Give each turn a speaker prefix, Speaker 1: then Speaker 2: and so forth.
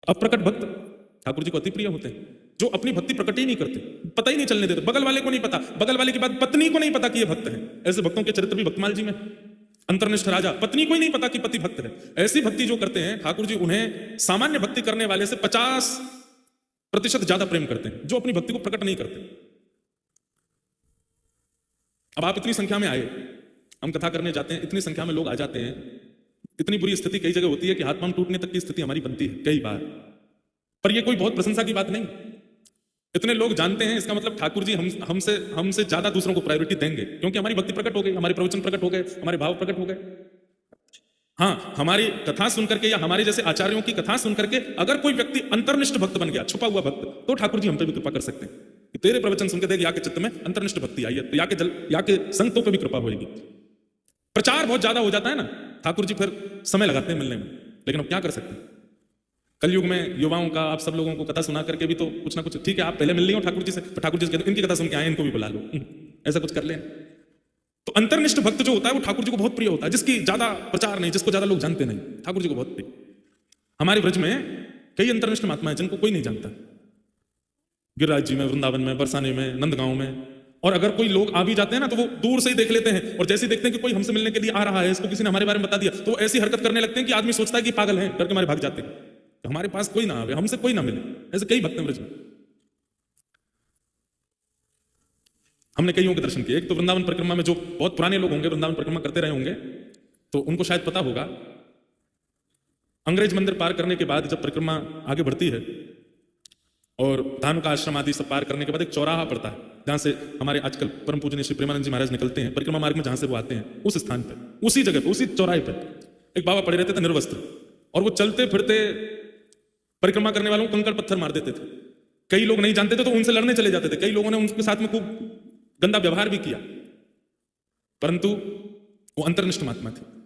Speaker 1: अप्रकट भक्त ठाकुर जी को अति प्रिय होते हैं, जो अपनी भक्ति प्रकट ही नहीं करते, पता ही नहीं चलने देते, बगल वाले को नहीं पता, बगल वाले की बात पत्नी को नहीं पता कि ये भक्त है। ऐसे भक्तों के चरित्र भी भक्तमाल जी में, अंतर्निष्ठ राजा, पत्नी को ही नहीं पता कि पति भक्त है। ऐसी भक्ति जो करते हैं ठाकुर जी, उन्हें सामान्य भक्ति करने वाले से 50% ज्यादा प्रेम करते हैं, जो अपनी भक्ति को प्रकट नहीं करते। अब आप इतनी संख्या में आए, हम कथा करने जाते हैं, इतनी संख्या में लोग आ जाते हैं, इतनी बुरी स्थिति कई जगह होती है कि हाथ पांव टूटने तक की स्थिति हमारी बनती है कई बार, पर यह कोई बहुत प्रशंसा की बात नहीं। इतने लोग जानते हैं, इसका मतलब ठाकुर जी हमसे ज्यादा दूसरों को प्रायोरिटी देंगे, क्योंकि हमारी भक्ति प्रकट हो गई, हमारे प्रवचन प्रकट हो गए, हमारे भाव प्रकट हो गए। हाँ, हमारी कथा सुनकर के या हमारे जैसे आचार्यों की कथा सुनकर के अगर कोई व्यक्ति अंतर्निष्ठ भक्त बन गया, छुपा हुआ भक्त, तो ठाकुर जी हम पे भी कृपा कर सकते हैं कि तेरे प्रवचन सुनकर देख, याके चित्त में अंतर्निष्ठ भक्ति आई है, तो याके संतों पे भी कृपा होगी। प्रचार बहुत ज्यादा हो जाता है ना, ठाकुर जी फिर समय लगाते हैं मिलने में, लेकिन अब क्या कर सकते हैं। कलयुग में युवाओं का, आप सब लोगों को कथा सुना करके भी तो कुछ ना कुछ, ठीक है आप पहले मिल लियो ठाकुर जी से, तो ठाकुर जी से इनकी कथा सुन के आए, इनको भी बुला लो, ऐसा कुछ कर लें। तो अंतर्निष्ठ भक्त जो होता है वो ठाकुर जी को बहुत प्रिय होता है, जिसकी ज्यादा प्रचार नहीं, जिसको ज्यादा लोग जानते नहीं, ठाकुर जी को बहुत प्रिय। हमारे ब्रज में कई अंतर्निष्ठ महात्मा है जिनको कोई नहीं जानता, गिरिराज जी में, वृंदावन में, बरसाने में, नंदगांव में। और अगर कोई लोग आ भी जाते हैं ना, तो वो दूर से ही देख लेते हैं, और जैसे ही देखते हैं कि कोई हमसे मिलने के लिए आ रहा है, इसको किसी ने हमारे बारे में बता दिया, तो ऐसी हरकत करने लगते हैं कि आदमी सोचता है कि पागल है, डर के मारे भाग जाते हैं, तो हमारे पास कोई ना आवे, हमसे कोई ना मिले। ऐसे कई भक्त हैं ब्रज में। हमने कईयों के दर्शन किए। एक तो वृंदावन परिक्रमा में जो बहुत पुराने लोग होंगे, वृंदावन परिक्रमा करते रहे होंगे, तो उनको शायद पता होगा, अंग्रेज मंदिर पार करने के बाद जब परिक्रमा आगे बढ़ती है और धानु का आश्रम आदि सब पार करने के बाद एक चौराहा पड़ता है, जहां से हमारे आजकल परम पूजनीय श्री प्रेमानंद जी महाराज निकलते हैं परिक्रमा मार्ग में, जहां से वो आते हैं, उस स्थान पर, उसी जगह पर, उसी चौराहे पर एक बाबा पड़े रहते थे निर्वस्त्र, और वो चलते फिरते परिक्रमा करने वालों को कंकड़ पत्थर मार देते थे। कई लोग नहीं जानते थे तो उनसे लड़ने चले जाते थे, कई लोगों ने उनके साथ में खूब गंदा व्यवहार भी किया, परंतु वो अंतर्निष्ठ महात्मा थे।